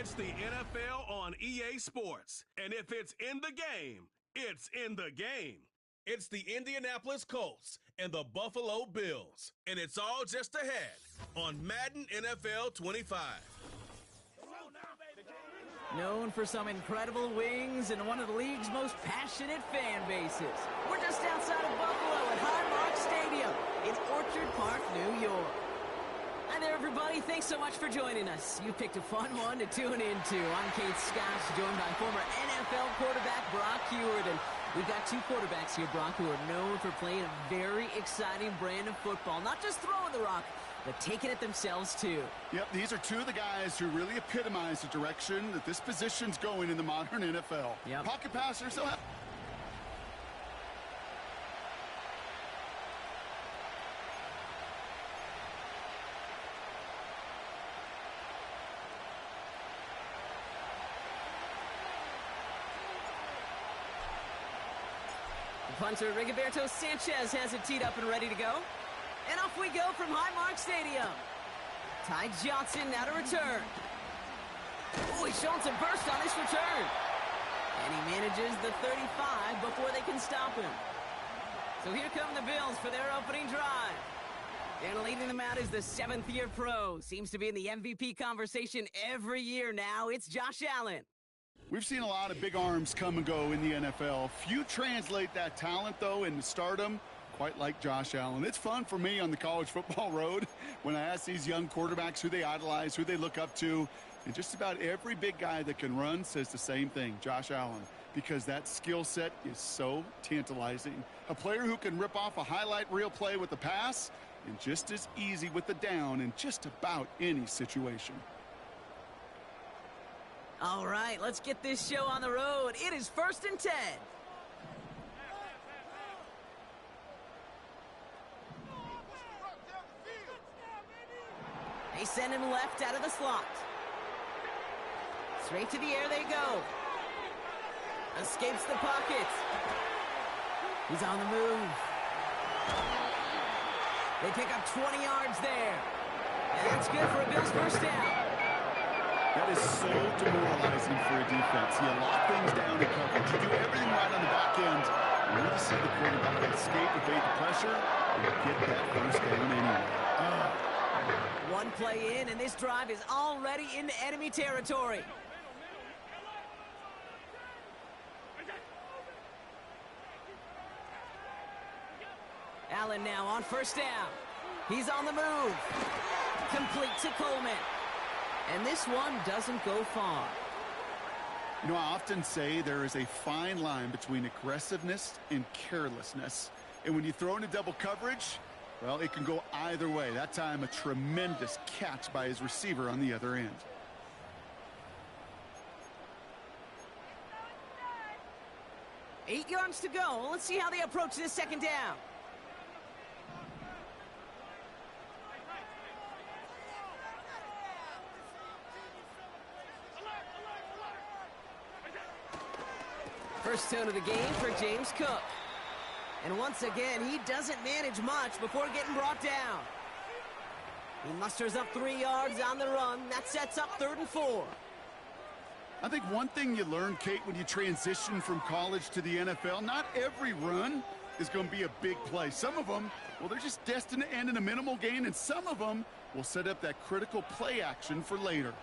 It's the NFL on EA Sports. And if it's in the game, it's in the game. It's the Indianapolis Colts and the Buffalo Bills. And it's all just ahead on Madden NFL 25. Known for some incredible wings and one of the league's most passionate fan bases. We're just outside of Buffalo at Highmark Stadium in Orchard Park, New York. Hi there, everybody. Thanks so much for joining us. You picked a fun one to tune into. I'm Kate Scott, joined by former NFL quarterback Brock Huard. And we've got two quarterbacks here, Brock, who are known for playing a very exciting brand of football. Not just throwing the rock, but taking it themselves, too. Yep, these are two of the guys who really epitomize the direction that this position's going in the modern NFL. Yep. Pocket passers, they'll have... The punter, Rigoberto Sanchez, has it teed up and ready to go. And off we go from Highmark Stadium. Ty Johnson now to return. Oh, he's showing some burst on his return. And he manages the 35 before they can stop him. So here come the Bills for their opening drive. And leading them out is the seventh-year pro. Seems to be in the MVP conversation every year now. It's Josh Allen. We've seen a lot of big arms come and go in the NFL. Few translate that talent, though, into stardom, quite like Josh Allen. It's fun for me on the college football road when I ask these young quarterbacks who they idolize, who they look up to. And just about every big guy that can run says the same thing, Josh Allen, because that skill set is so tantalizing. A player who can rip off a highlight reel play with the pass and just as easy with the down in just about any situation. All right, let's get this show on the road. It is 1st and 10. They send him left out of the slot. Straight to the air they go. Escapes the pocket. He's on the move. They pick up 20 yards there. And that's good for a Bills first down. That is so demoralizing for a defense. You lock things down in coverage. You do everything right on the back end. You want to see the quarterback escape, evade the pressure, and get that first down anyway. One play in, and this drive is already into enemy territory. Allen now on first down. He's on the move. Complete to Coleman. And this one doesn't go far. You know, I often say there is a fine line between aggressiveness and carelessness. And when you throw into double coverage, well, it can go either way. That time, a tremendous catch by his receiver on the other end. Eight yards to go. Let's see how they approach this second down. First tone of the game for James Cook. And once again, he doesn't manage much before getting brought down. He musters up 3 yards on the run. That sets up 3rd and 4. I think one thing you learn, Kate, when you transition from college to the NFL, not every run is going to be a big play. Some of them, well, they're just destined to end in a minimal gain, and some of them will set up that critical play action for later.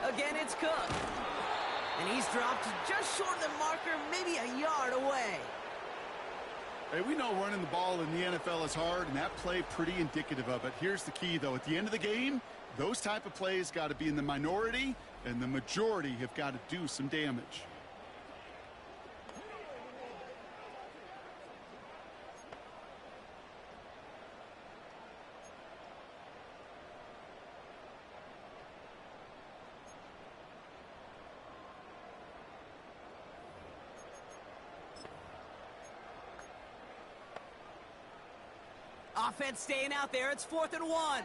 Again, it's Cook. And he's dropped just short of the marker, maybe a yard away. Hey, we know running the ball in the NFL is hard, and that play pretty indicative of it. Here's the key, though. At the end of the game, those type of plays got to be in the minority, and the majority have got to do some damage. Offense staying out there. It's 4th and 1.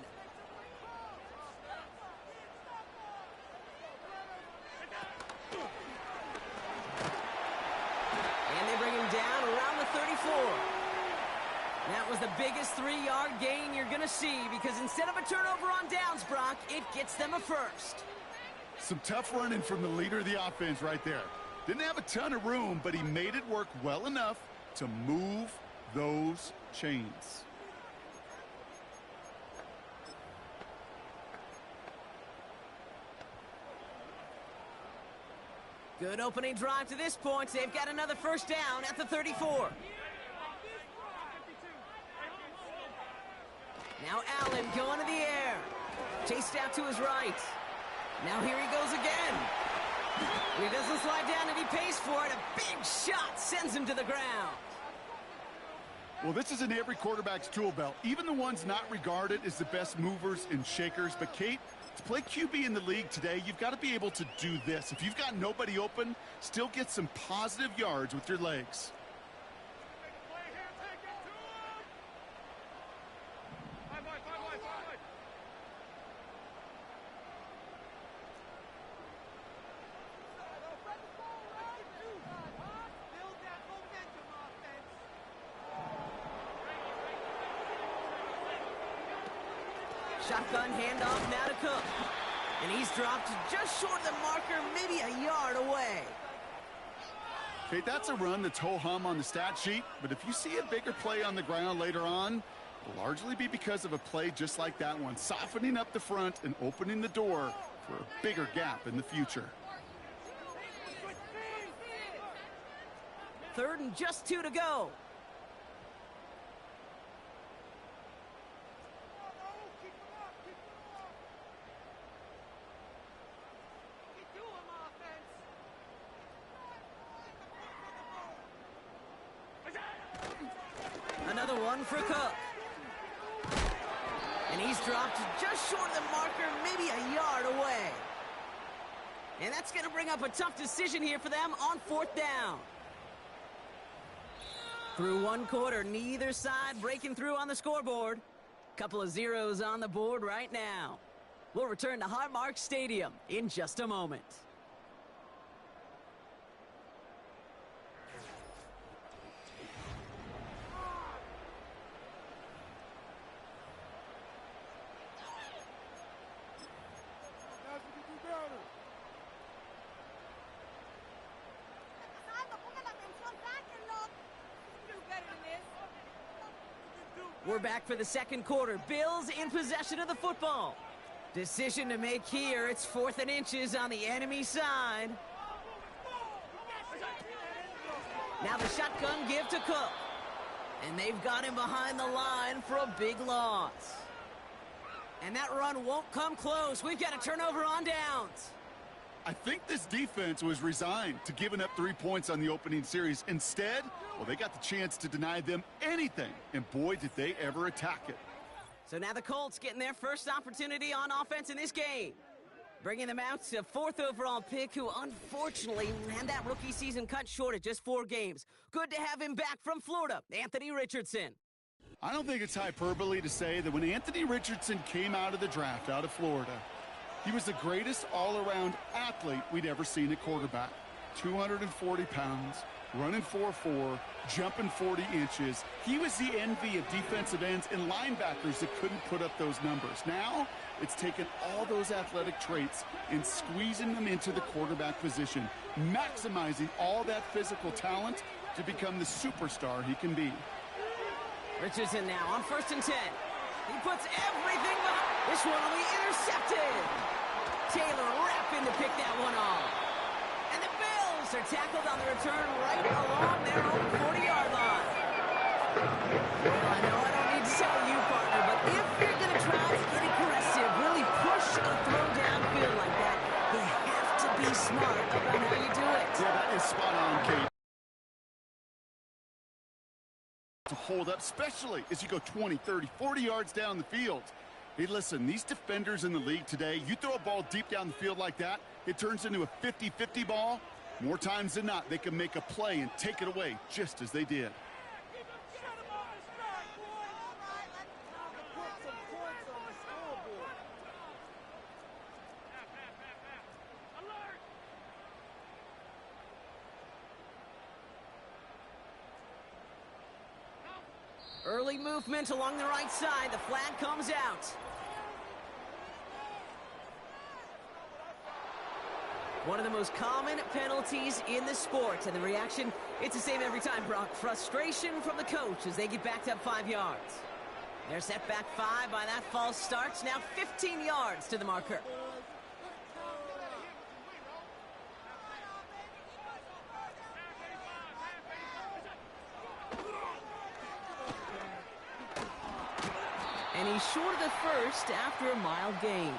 And they bring him down around the 35. was the biggest 3-yard gain you're going to see because instead of a turnover on downs, Brock, it gets them a first. Some tough running from the leader of the offense right there. Didn't have a ton of room, but he made it work well enough to move those chains. Good opening drive to this point. They've got another first down at the 34. Now Allen going to the air. Chased out to his right. Now here he goes again. He doesn't slide down and he pays for it. A big shot sends him to the ground. Well, this is in every quarterback's tool belt, even the ones not regarded as the best movers and shakers. But, Kate, to play QB in the league today, you've got to be able to do this. If you've got nobody open, still get some positive yards with your legs. Shotgun handoff now to Cook. And he's dropped just short of the marker, maybe a yard away. Okay, that's a run that's ho-hum on the stat sheet, but if you see a bigger play on the ground later on, it'll largely be because of a play just like that one, softening up the front and opening the door for a bigger gap in the future. 3rd and just 2 to go. Another one for Cook. And he's dropped just short of the marker, maybe a yard away. And that's going to bring up a tough decision here for them on 4th down. Through 1 quarter, neither side breaking through on the scoreboard. Couple of zeros on the board right now. We'll return to Highmark Stadium in just a moment. We're back for the 2nd quarter. Bills in possession of the football. Decision to make here. It's 4th and inches on the enemy side. Now the shotgun give to Cook. And they've got him behind the line for a big loss. And that run won't come close. We've got a turnover on downs. I think this defense was resigned to giving up 3 points on the opening series. Instead, well, they got the chance to deny them anything, and boy, did they ever attack it. So now the Colts getting their first opportunity on offense in this game. Bringing them out to 4th overall pick, who unfortunately had that rookie season cut short at just 4 games. Good to have him back from Florida, Anthony Richardson. I don't think it's hyperbole to say that when Anthony Richardson came out of the draft out of Florida, he was the greatest all-around athlete we'd ever seen at quarterback. 240 pounds, running 4.4, jumping 40 inches. He was the envy of defensive ends and linebackers that couldn't put up those numbers. Now, it's taken all those athletic traits and squeezing them into the quarterback position, maximizing all that physical talent to become the superstar he can be. Richardson now on 1st and 10. He puts everything behind. This one will be intercepted. Taylor rapping to pick that one off. And the Bills are tackled on the return right along their own 40-yard line. Well, I know I don't need to tell you, partner, but if you're going to try to get aggressive, really push a throw downfield like that, you have to be smart about how you do it. Yeah, that is spot on, Kate. To hold up, especially as you go 20, 30, 40 yards down the field. Hey, listen, these defenders in the league today, you throw a ball deep down the field like that, it turns into a 50-50 ball. More times than not, they can make a play and take it away, just as they did. Early movement along the right side. The flag comes out. One of the most common penalties in the sport. And the reaction, it's the same every time, Brock. Frustration from the coach as they get backed up 5 yards. They're set back 5 by that false start. Now 15 yards to the marker. And he's short of the first after a mild gain.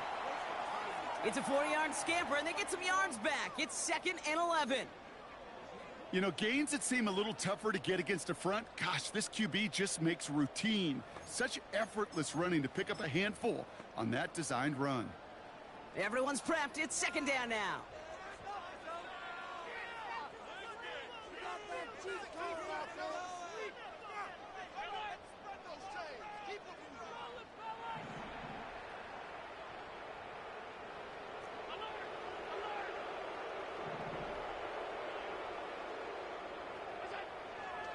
It's a 40-yard scamper, and they get some yards back. It's 2nd and 11. You know, gains that seem a little tougher to get against the front, gosh, this QB just makes routine. Such effortless running to pick up a handful on that designed run. Everyone's prepped. It's 2nd down now.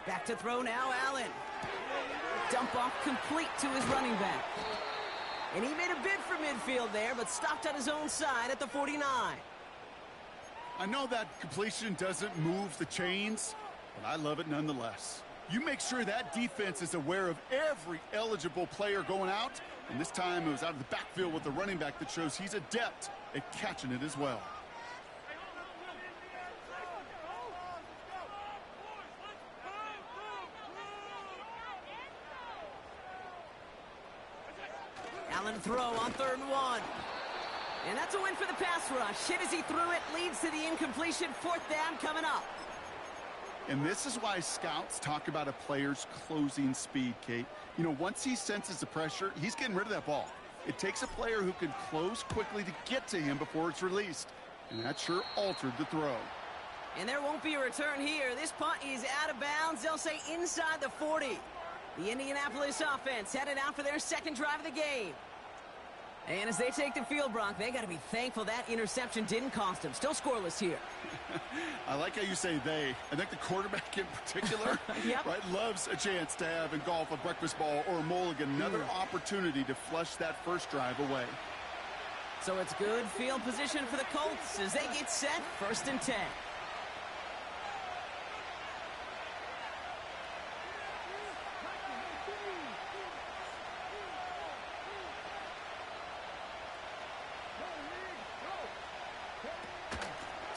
Back to throw now, Allen. Dump off complete to his running back. And he made a bid for midfield there, but stopped on his own side at the 49. I know that completion doesn't move the chains, but I love it nonetheless. You make sure that defense is aware of every eligible player going out, and this time it was out of the backfield with the running back that shows he's adept at catching it as well. Allen throw on 3rd and 1. And that's a win for the pass rush. Hit as he threw it, leads to the incompletion. 4th down coming up. And this is why scouts talk about a player's closing speed, Kate. You know, once he senses the pressure, he's getting rid of that ball. It takes a player who can close quickly to get to him before it's released. And that sure altered the throw. And there won't be a return here. This punt is out of bounds. They'll say inside the 40. The Indianapolis offense headed out for their 2nd drive of the game. And as they take the field, Brock, they got to be thankful that interception didn't cost them. Still scoreless here. I like how you say they. I think the quarterback in particular yep. right, loves a chance to have in golf a breakfast ball or a mulligan, another opportunity to flush that first drive away. So it's good field position for the Colts as they get set 1st and 10.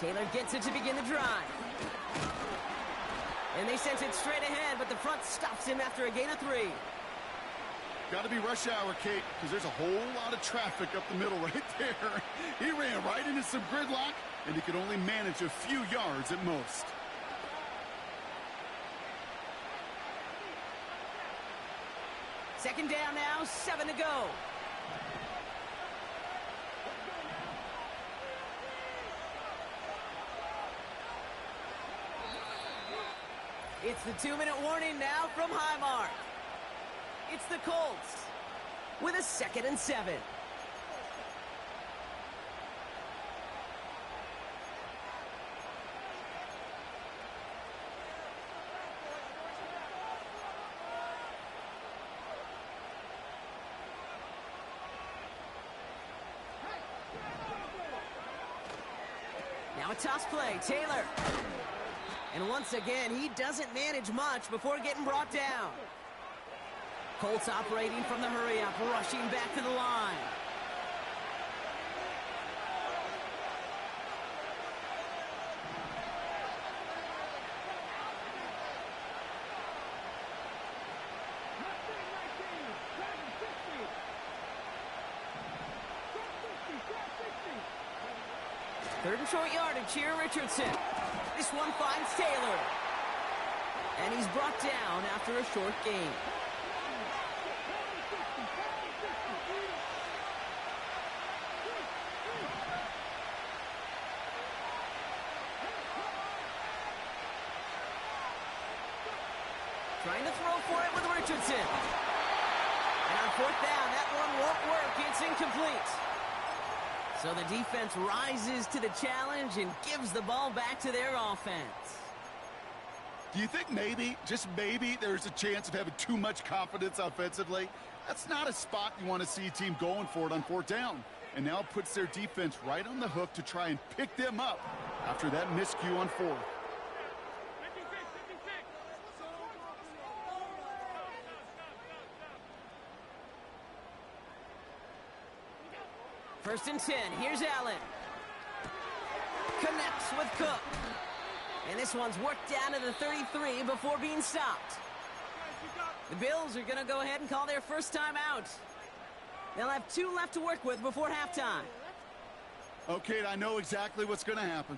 Taylor gets it to begin the drive. And they sent it straight ahead, but the front stops him after a gain of 3. Got to be rush hour, Kate, because there's a whole lot of traffic up the middle right there. He ran right into some gridlock, and he could only manage a few yards at most. Second down now, 7 to go. It's the 2-minute warning now from Highmark. It's the Colts with a 2nd and 7. Now a toss play, Taylor. And once again, he doesn't manage much before getting brought down. Colts operating from the hurry-up, rushing back to the line. Third and short yardage here, Richardson. This one finds Taylor. And he's brought down after a short gain. Trying to throw for it with Richardson. And on 4th down, that one won't work. It's incomplete. So the defense rises to the challenge and gives the ball back to their offense. Do you think maybe, just maybe, there's a chance of having too much confidence offensively? That's not a spot you want to see a team going for it on fourth down. And now it puts their defense right on the hook to try and pick them up after that miscue on fourth. First and 10. Here's Allen. Connects with Cook. And this one's worked down to the 33 before being stopped. The Bills are going to go ahead and call their first time out. They'll have 2 left to work with before halftime. Okay, I know exactly what's going to happen.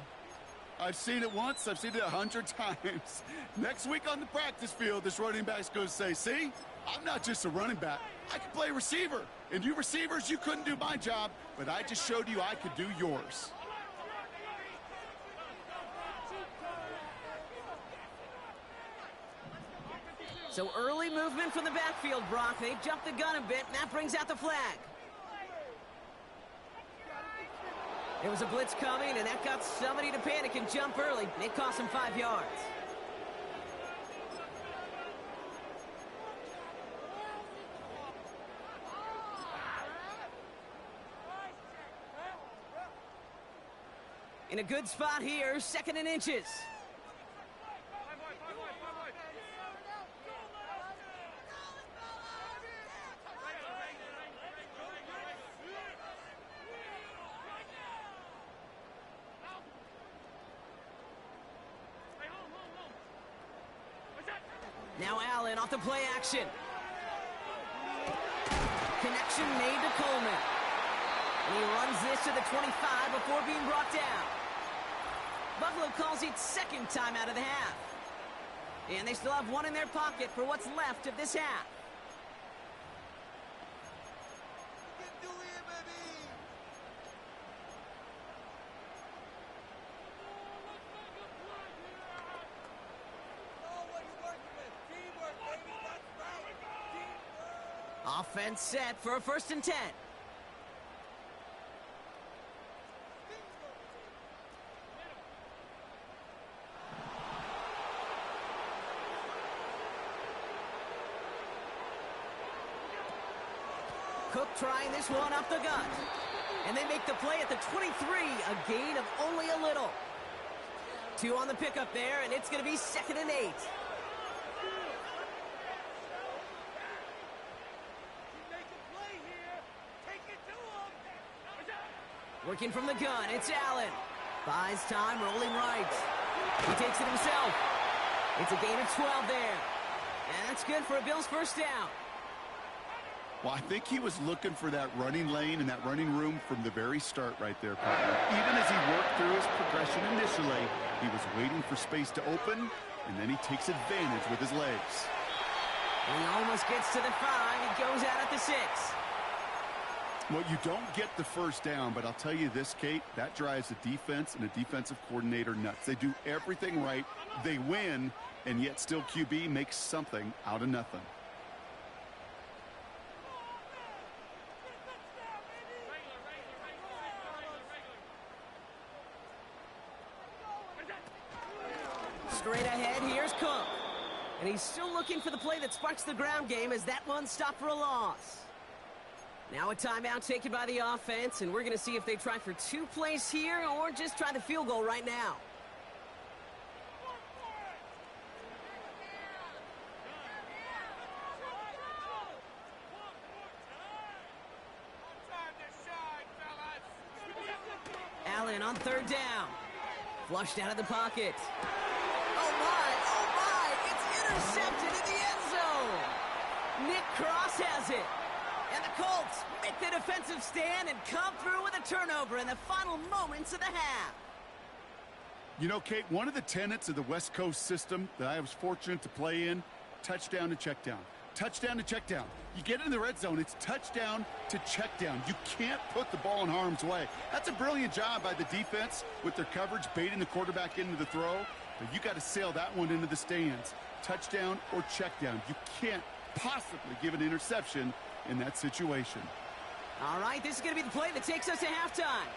I've seen it once. I've seen it 100 times. Next week on the practice field, this running back's going to say, see, I'm not just a running back. I can play receiver. And you receivers, you couldn't do my job, but I just showed you I could do yours. So early movement from the backfield, Brock. They've jumped the gun a bit, and that brings out the flag. There was a blitz coming, and that got somebody to panic and jump early. It cost them 5 yards. In a good spot here, 2nd and inches. Now Allen off the play action. Connection made to Coleman. And he runs this to the 25 before being brought down. Buffalo calls it 2nd time out of the half. And they still have 1 in their pocket for what's left of this half. Offense set for a 1st and 10. Cook trying this one off the gut. And they make the play at the 23, a gain of only a little. 2 on the pickup there, and it's going to be 2nd and 8. Working from the gun, it's Allen. Buys time, rolling right. He takes it himself. It's a gain of 12 there. And that's good for a Bills first down. Well, I think he was looking for that running lane and that running room from the very start right there, partner. Even as he worked through his progression initially, he was waiting for space to open, and then he takes advantage with his legs. He almost gets to the 5. He goes out at the 6. Well, you don't get the first down, but I'll tell you this, Kate, that drives a defense and a defensive coordinator nuts. They do everything right, they win, and yet still QB makes something out of nothing. Straight ahead, here's Cook. And he's still looking for the play that sparks the ground game as that one stopped for a loss. Now a timeout taken by the offense, and we're going to see if they try for 2 plays here or just try the field goal right now. Allen on 3rd down. Flushed out of the pocket. Oh my, it's intercepted in the end zone. Nick Cross has it. And the Colts make the defensive stand and come through with a turnover in the final moments of the half. You know, Kate, one of the tenets of the West Coast system that I was fortunate to play in, touchdown to check down. Touchdown to check down. You get in the red zone, it's touchdown to check down. You can't put the ball in harm's way. That's a brilliant job by the defense with their coverage, baiting the quarterback into the throw. But you got to sail that one into the stands. Touchdown or check down. You can't possibly give an interception in that situation. All right, this is going to be the play that takes us to halftime.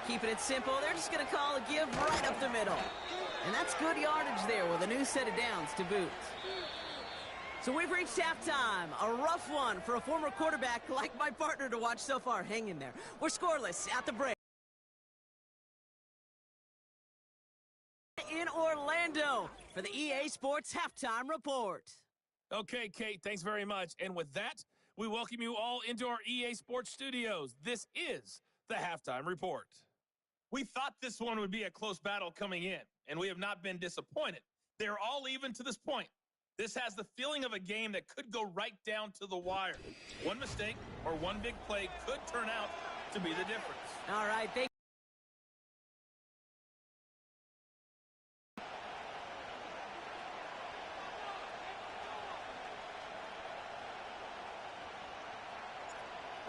keeping it simple. They're just going to call a give right up the middle. And that's good yardage there with a new set of downs to boot. So we've reached halftime. A rough one for a former quarterback like my partner to watch so far. Hang in there. We're scoreless at the break. In Orlando for the EA Sports Halftime Report. Okay, Kate, thanks very much. And with that, we welcome you all into our EA Sports studios. This is the Halftime Report. We thought this one would be a close battle coming in, and we have not been disappointed. They're all even to this point. This has the feeling of a game that could go right down to the wire. One mistake or one big play could turn out to be the difference. All right,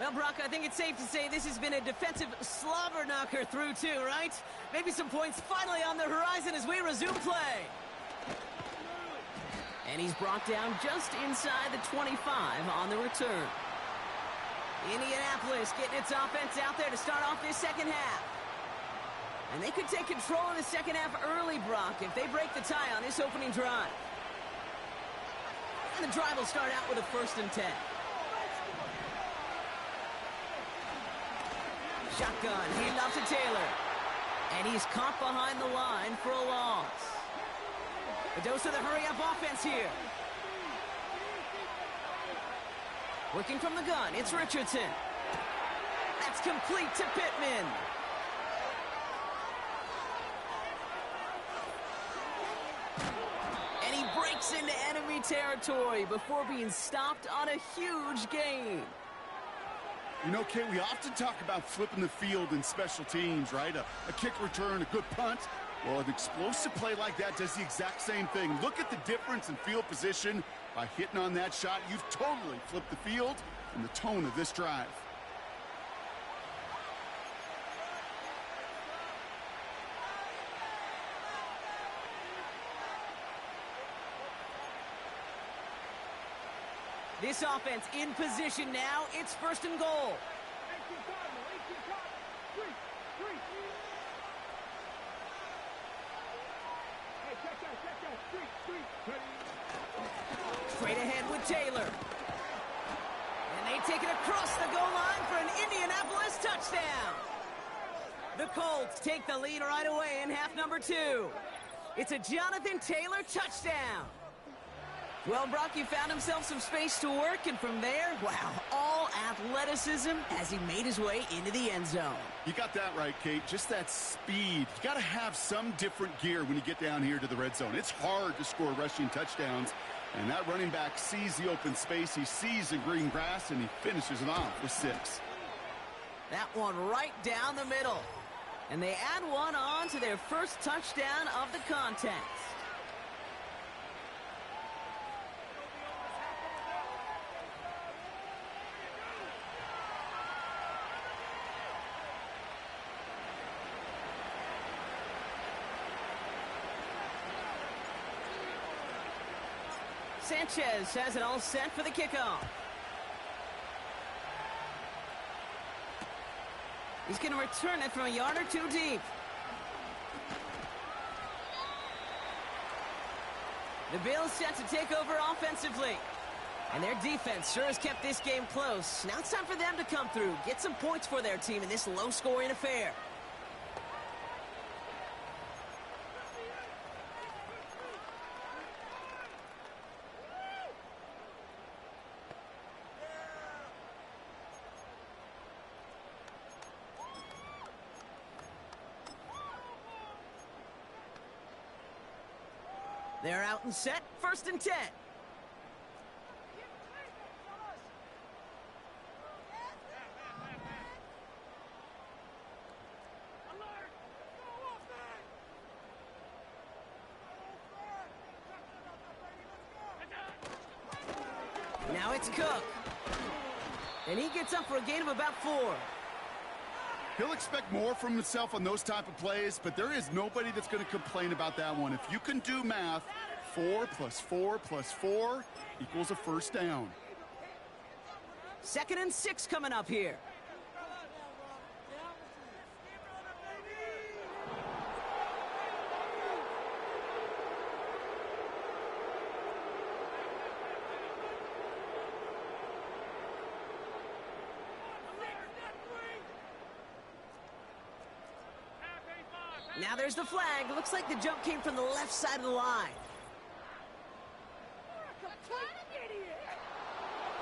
Well, Brock, I think it's safe to say this has been a defensive slobber knocker through two, right? Maybe some points finally on the horizon as we resume play. And he's brought down just inside the 25 on the return. Indianapolis getting its offense out there to start off this second half. And they could take control of the second half early, Brock, if they break the tie on this opening drive. And the drive will start out with a 1st and 10. Shotgun, handoff to Taylor. And he's caught behind the line for a loss. A dose of the hurry-up offense here. Working from the gun, it's Richardson. That's complete to Pittman. And he breaks into enemy territory before being stopped on a huge gain. You know, Kate, we often talk about flipping the field in special teams, right? A kick return, a good punt. Well, an explosive play like that does the exact same thing. Look at the difference in field position. By hitting on that shot, you've totally flipped the field and the tone of this drive. This offense in position now. It's 1st and goal. Straight ahead with Taylor. And they take it across the goal line for an Indianapolis touchdown. The Colts take the lead right away in half number 2. It's a Jonathan Taylor touchdown. Well, Brock, he found himself some space to work, and from there, wow, all athleticism as he made his way into the end zone. You got that right, Kate. Just that speed. You got to have some different gear when you get down here to the red zone. It's hard to score rushing touchdowns, and that running back sees the open space, he sees the green grass, and he finishes it off with 6. That one right down the middle. And they add one on to their first touchdown of the contest. Sanchez has it all set for the kickoff. He's going to return it from a yard or 2 deep. The Bills set to take over offensively. And their defense sure has kept this game close. Now it's time for them to come through, get some points for their team in this low-scoring affair. They're out and set, 1st and 10. Now it's Cook. And he gets up for a gain of about 4. He'll expect more from himself on those type of plays, but there is nobody that's going to complain about that one. If you can do math, 4 + 4 + 4 equals a 1st down. 2nd and 6 coming up here. Now there's the flag. Looks like the jump came from the left side of the line.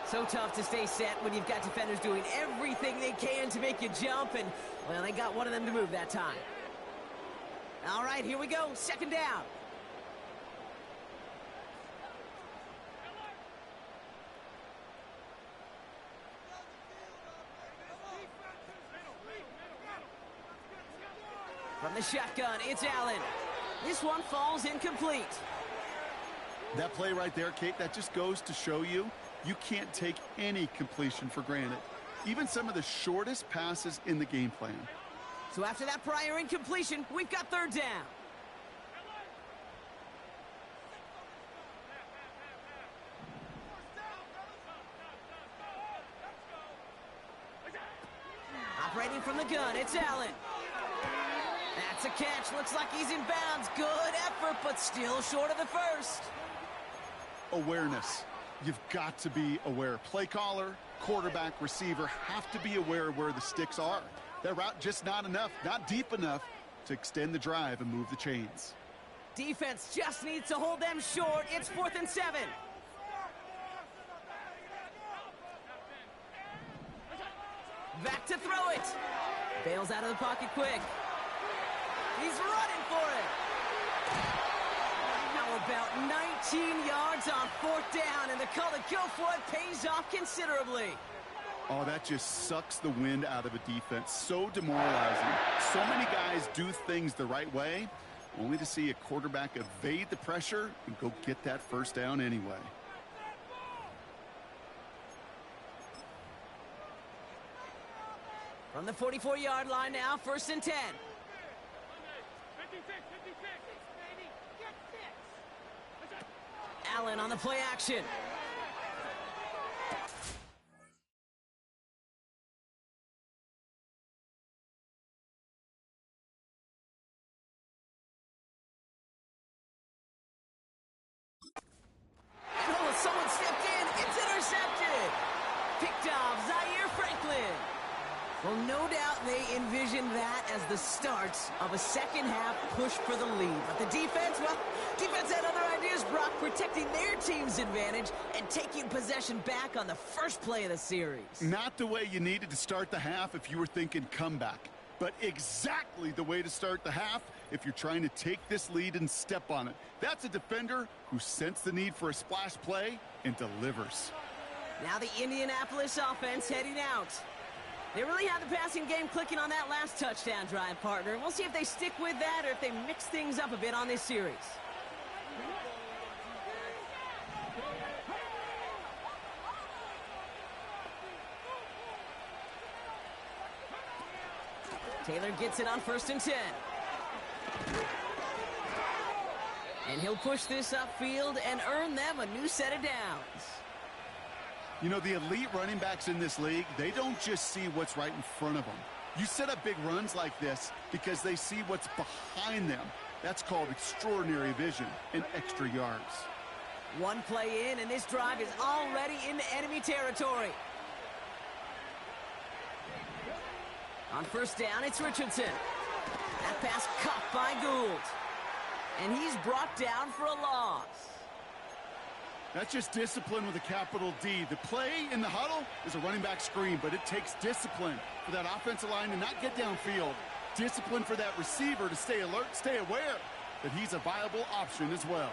So tough to stay set when you've got defenders doing everything they can to make you jump, and, well, they got one of them to move that time. All right, here we go. Second down. From the shotgun, it's Allen. This one falls incomplete. That play right there, Kate, that just goes to show you can't take any completion for granted. Even some of the shortest passes in the game plan. So after that prior incompletion, we've got third down. Operating from the gun, it's Allen. That's a catch. Looks like he's in bounds. Good effort, but still short of the first. Awareness. You've got to be aware. Play caller, quarterback, receiver have to be aware of where the sticks are. That route just not enough, not deep enough to extend the drive and move the chains. Defense just needs to hold them short. It's 4th and 7. Back to throw it. Bails out of the pocket quick. He's running for it. How about 19 yards on 4th down, and the call to go for it pays off considerably. Oh, that just sucks the wind out of a defense. So demoralizing. So many guys do things the right way, only to see a quarterback evade the pressure and go get that first down anyway. From the 44-yard line now, 1st and 10. Allen on the play action. And someone stepped in. It's intercepted. Picked off Zaire Franklin. Well, no doubt they envisioned that as the start of a second-half push for the lead. But the defense, well, defense had other ideas, Brock, protecting their team's advantage and taking possession back on the first play of the series. Not the way you needed to start the half if you were thinking comeback, but exactly the way to start the half if you're trying to take this lead and step on it. That's a defender who sensed the need for a splash play and delivers. Now the Indianapolis offense heading out. They really had the passing game clicking on that last touchdown drive, partner. We'll see if they stick with that or if they mix things up a bit on this series. Taylor gets it on 1st and 10. And he'll push this upfield and earn them a new set of downs. You know, the elite running backs in this league, they don't just see what's right in front of them. You set up big runs like this because they see what's behind them. That's called extraordinary vision and extra yards. One play in, and this drive is already into enemy territory. On 1st down, it's Richardson. That pass caught by Gould. And he's brought down for a loss. That's just discipline with a capital D. The play in the huddle is a running back screen, but it takes discipline for that offensive line to not get downfield. Discipline for that receiver to stay alert, stay aware that he's a viable option as well.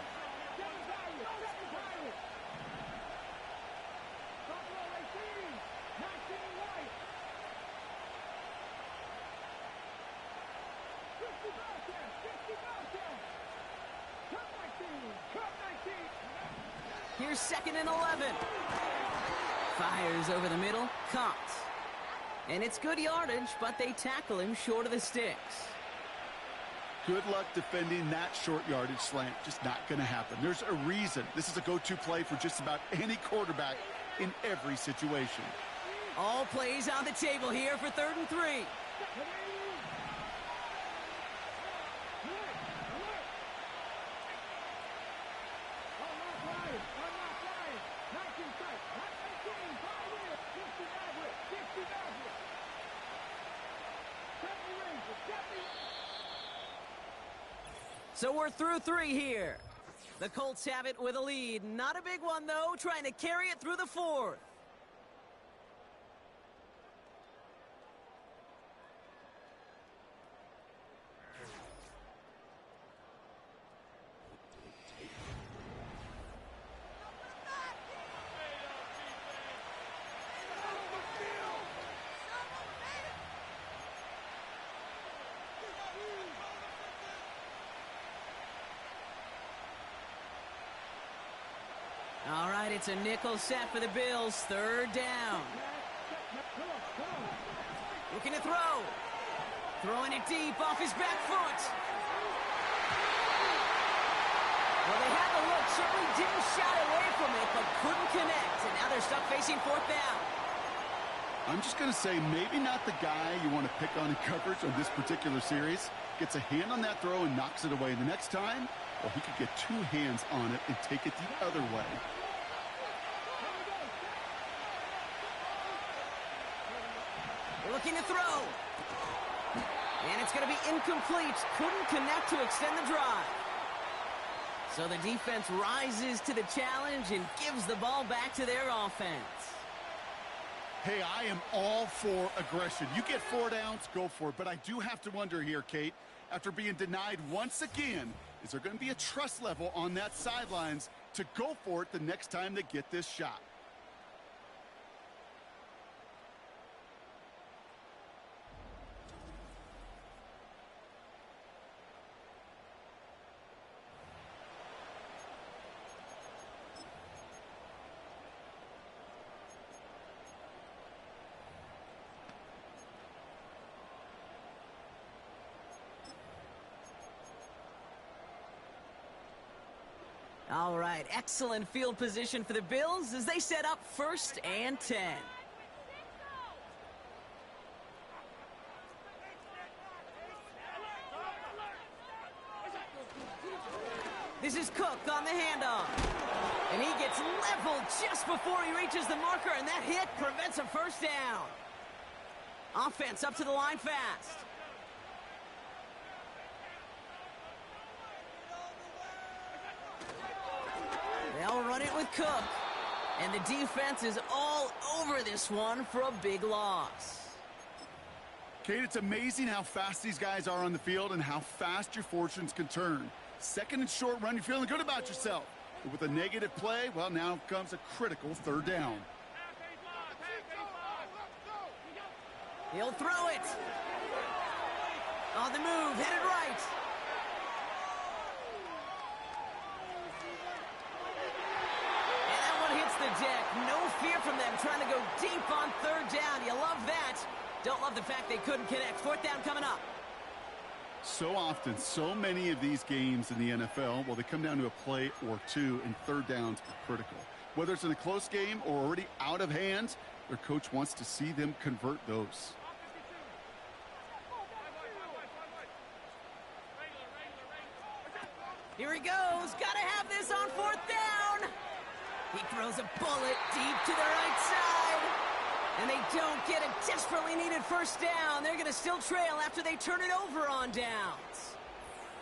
Here's 2nd and 11. Fires over the middle, caught. And it's good yardage, but they tackle him short of the sticks. Good luck defending that short yardage slant. Just not going to happen. There's a reason. This is a go-to play for just about any quarterback in every situation. All plays on the table here for 3rd and 3. So we're through 3 here. The Colts have it with a lead. Not a big one, though, trying to carry it through the 4th. All right, it's a nickel set for the Bills. 3rd down. Looking to throw. Throwing it deep off his back foot. Well, they had the look. Certainly didn't shy away from it, but couldn't connect. And now they're stuck facing 4th down. I'm just going to say maybe not the guy you want to pick on in coverage on this particular series. Gets a hand on that throw and knocks it away. The next time, well, he could get 2 hands on it and take it the other way. Looking to throw. And it's going to be incomplete. Couldn't connect to extend the drive. So the defense rises to the challenge and gives the ball back to their offense. Hey, I am all for aggression. You get 4 downs, go for it. But I do have to wonder here, Kate, after being denied once again, is there going to be a trust level on that sidelines to go for it the next time they get this shot? All right, excellent field position for the Bills as they set up 1st and 10. This is Cook on the handoff. And he gets leveled just before he reaches the marker, and that hit prevents a 1st down. Offense up to the line fast. They'll run it with Cook. And the defense is all over this one for a big loss. Kate, it's amazing how fast these guys are on the field and how fast your fortunes can turn. 2nd and short run, you're feeling good about yourself. But with a negative play, well, now comes a critical 3rd down. He'll throw it. On the move, headed right. The deck. No fear from them trying to go deep on 3rd down. You love that. Don't love the fact they couldn't connect. 4th down coming up. So often, so many of these games in the NFL, well, they come down to a play or 2, and 3rd downs are critical. Whether it's in a close game or already out of hand, their coach wants to see them convert those. Here he goes. Got to have this on 4th down. He throws a bullet deep to the right side. And they don't get a desperately needed 1st down. They're going to still trail after they turn it over on downs.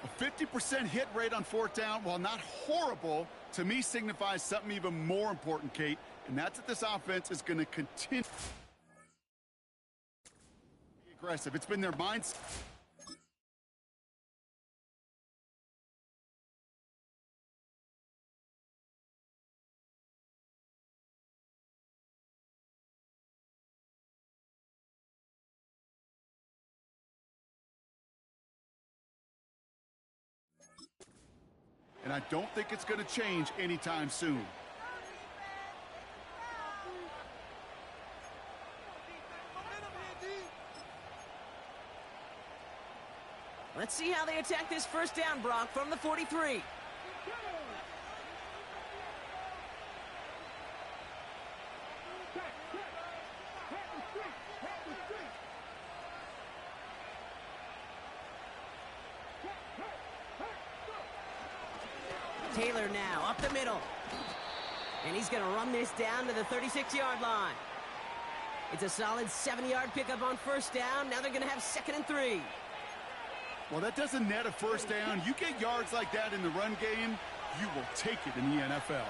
A 50% hit rate on 4th down, while not horrible, to me signifies something even more important, Kate. And that's that this offense is going to continue to be aggressive. It's been their mindset. And I don't think it's going to change anytime soon. Let's see how they attack this 1st down, Brock, from the 43. Taylor now up the middle. And he's going to run this down to the 36-yard line. It's a solid 7-yard pickup on 1st down. Now they're going to have 2nd and 3. Well, that doesn't net a first down. You get yards like that in the run game, you will take it in the NFL.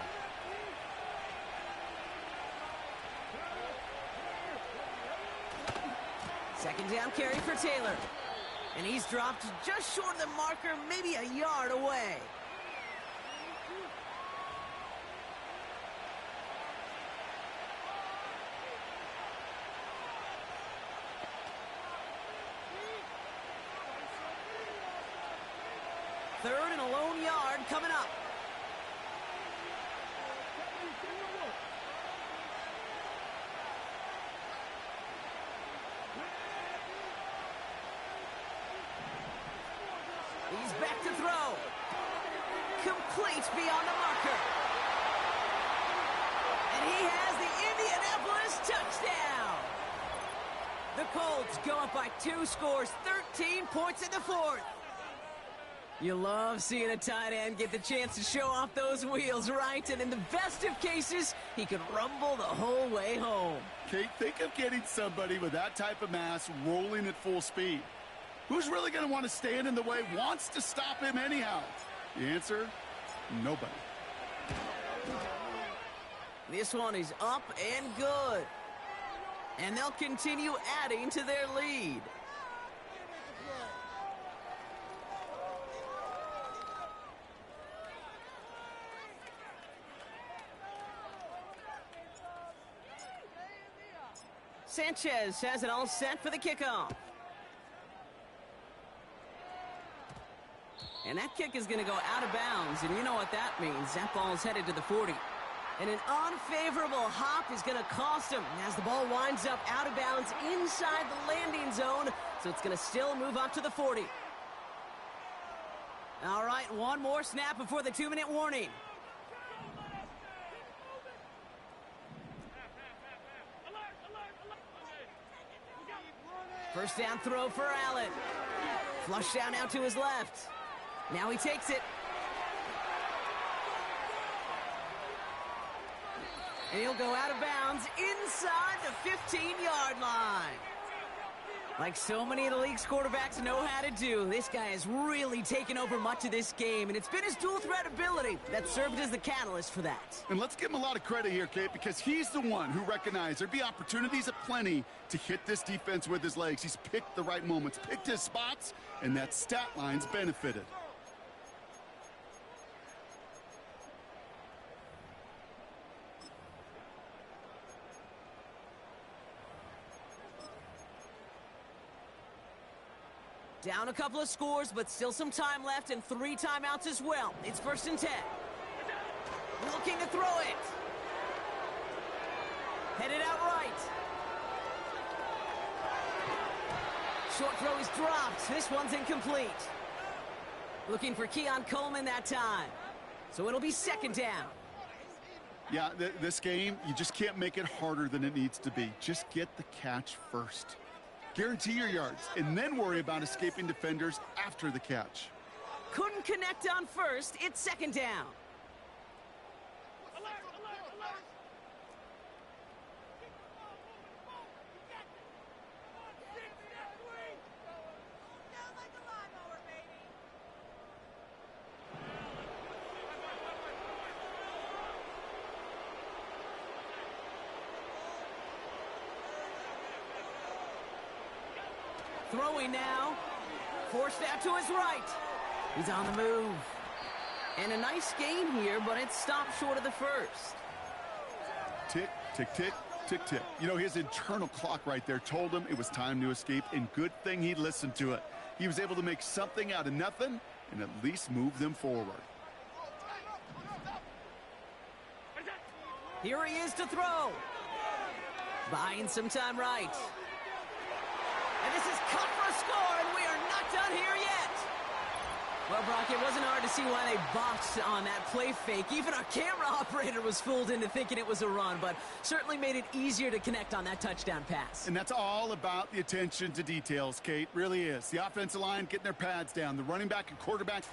Second down carry for Taylor. And he's dropped just short of the marker, maybe a yard away. Third and a lone yard coming up. He's back to throw. Complete beyond the marker. And he has the Indianapolis touchdown. The Colts go up by 2 scores, 13 points in the fourth. You love seeing a tight end get the chance to show off those wheels, right? And in the best of cases, he could rumble the whole way home. Kate, think of getting somebody with that type of mass rolling at full speed. Who's really going to want to stand in the way, wants to stop him anyhow? The answer, nobody. This one is up and good. And they'll continue adding to their lead. Sanchez has it all set for the kickoff. And that kick is going to go out of bounds, and you know what that means. That ball's headed to the 40. And an unfavorable hop is going to cost him as the ball winds up out of bounds inside the landing zone, so it's going to still move up to the 40. All right, one more snap before the 2-minute warning. First down throw for Allen. Flush down now to his left. Now he takes it. And he'll go out of bounds inside the 15-yard line. Like so many of the league's quarterbacks know how to do, this guy has really taken over much of this game, and it's been his dual threat ability that served as the catalyst for that. And let's give him a lot of credit here, Kate, because he's the one who recognized there'd be opportunities aplenty to hit this defense with his legs. He's picked the right moments, picked his spots, and that stat line's benefited. Down a couple of scores, but still some time left and 3 timeouts as well. It's 1st and 10. Looking to throw it. Headed out right. Short throw is dropped. This one's incomplete. Looking for Keon Coleman that time. So it'll be 2nd down. Yeah, this game, you just can't make it harder than it needs to be. Just get the catch first. Guarantee your yards, and then worry about escaping defenders after the catch. Couldn't connect on first. It's 2nd down. Throwing now. Forced out to his right. He's on the move. And a nice gain here, but it stopped short of the first. Tick, tick, tick, tick, tick. You know, his internal clock right there told him it was time to escape, and good thing he listened to it. He was able to make something out of nothing and at least move them forward. Here he is to throw. Buying some time right. And this is cut for a score, and we are not done here yet. Well, Brock, it wasn't hard to see why they botched on that play fake. Even our camera operator was fooled into thinking it was a run, but certainly made it easier to connect on that touchdown pass. And that's all about the attention to details, Kate. Really is. The offensive line getting their pads down. The running back and quarterback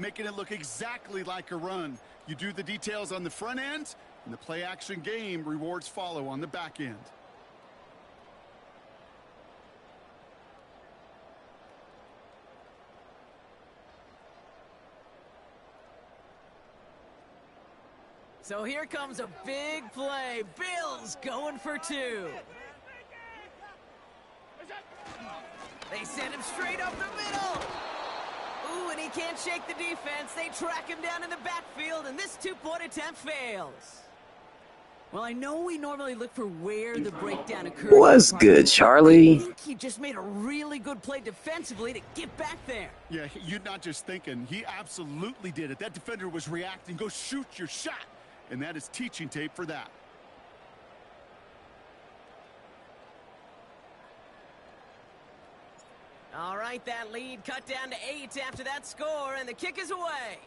making it look exactly like a run. You do the details on the front end, and the play-action game rewards follow on the back end. So here comes a big play. Bills going for two. They send him straight up the middle. Ooh, and he can't shake the defense. They track him down in the backfield, and this two-point attempt fails. Well, I know we normally look for where the breakdown occurs. What's good, Charlie? I think he just made a really good play defensively to get back there. Yeah, you're not just thinking. He absolutely did it. That defender was reacting. Go shoot your shot. And that is teaching tape for that. All right, that lead cut down to 8 after that score, and the kick is away.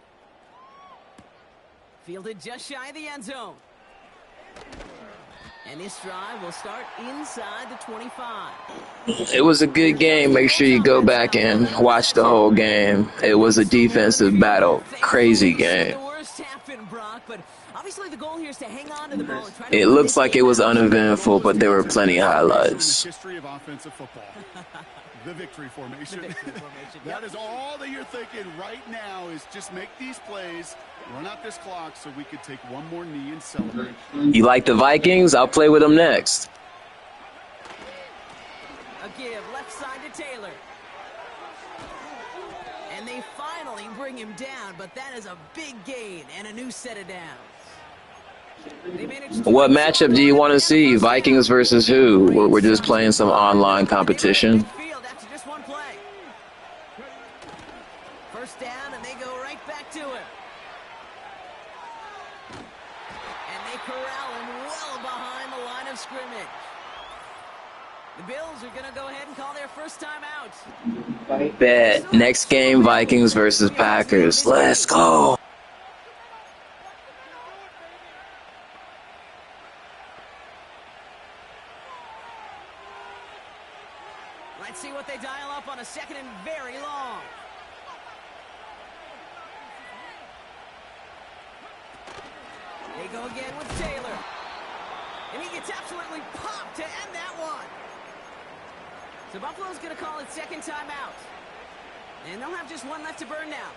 Fielded just shy of the end zone. And this drive will start inside the 25. It was a good game. Make sure you go back and watch the whole game. It was a defensive battle. Crazy game. The worst happened, Brock, but obviously the goal here is to hang on to the ball and try to It looks like it was uneventful, but there were plenty of highlights. History of offensive football. The victory formation. That is all that you're thinking right now is just make these plays, run out this clock so we could take one more knee and celebrate. You like the Vikings? I'll play with them next. A give left side to Taylor. And they finally bring him down, but that is a big gain and a new set of downs. What matchup do you want to see? Vikings versus who? We're just playing some online competition. After just one play. First down, and they go right back to him. And they corral him well behind the line of scrimmage. The Bills are going to go ahead and call their first timeout. Bet. Next game, Vikings versus Packers. Let's go. Let's see what they dial up on a second and very long. They go again with Taylor. And he gets absolutely popped to end that one. So Buffalo's going to call it second timeout. And they'll have just one left to burn now.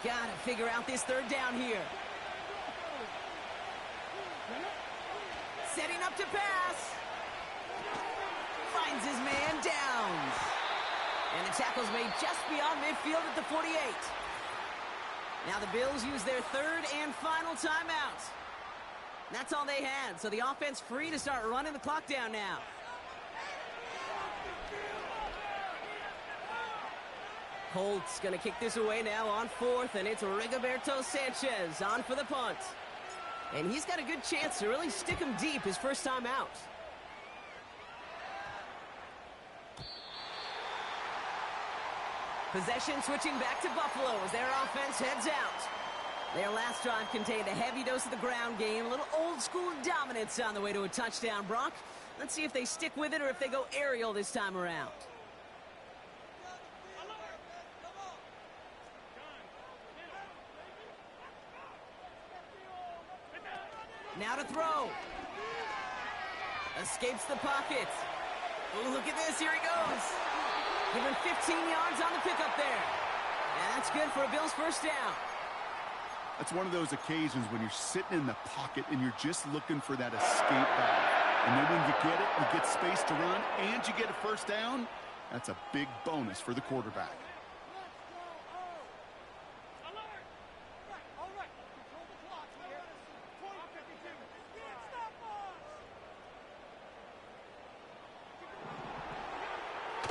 Got to figure out this third down here. Setting up to pass. Finds his man down. And the tackle's made just beyond midfield at the 48. Now the Bills use their third and final timeout. That's all they had, so the offense free to start running the clock down now. Colts going to kick this away now on fourth, and it's Rigoberto Sanchez on for the punt. And he's got a good chance to really stick him deep his first time out. Possession switching back to Buffalo as their offense heads out. Their last drive contained a heavy dose of the ground game, a little old-school dominance on the way to a touchdown, Brock. Let's see if they stick with it or if they go aerial this time around. Now to throw. Escapes the pocket. Oh, look at this. Here he goes. Given 15 yards on the pickup there. And that's good for a Bills first down. That's one of those occasions when you're sitting in the pocket and you're just looking for that escape valve. And then when you get it, you get space to run, and you get a first down, that's a big bonus for the quarterback.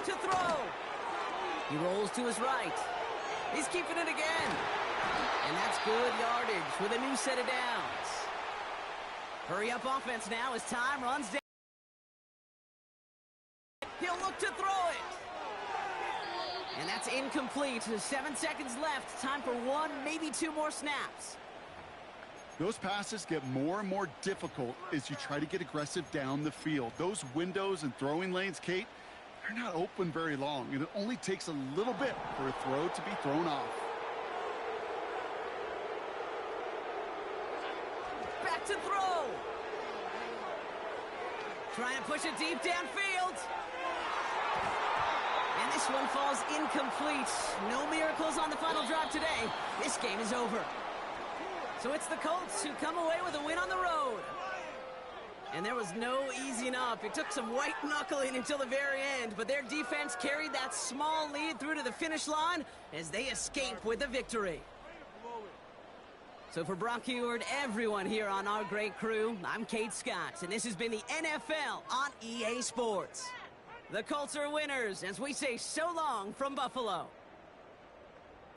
To throw. He rolls to his right. He's keeping it again. And that's good yardage with a new set of downs. Hurry up offense now as time runs down. He'll look to throw it. And that's incomplete. 7 seconds left. Time for one, maybe two more snaps. Those passes get more and more difficult as you try to get aggressive down the field. Those windows and throwing lanes, Kate, they're not open very long, and it only takes a little bit for a throw to be thrown off. Back to throw. Trying to push it deep downfield. And this one falls incomplete. No miracles on the final drive today. This game is over. So it's the Colts who come away with a win on the road. And there was no easing up. It took some white knuckling until the very end, but their defense carried that small lead through to the finish line as they escape with the victory. So for Brock Eward, everyone here on our great crew, I'm Kate Scott, and this has been the NFL on EA Sports. The Colts are winners as we say so long from Buffalo.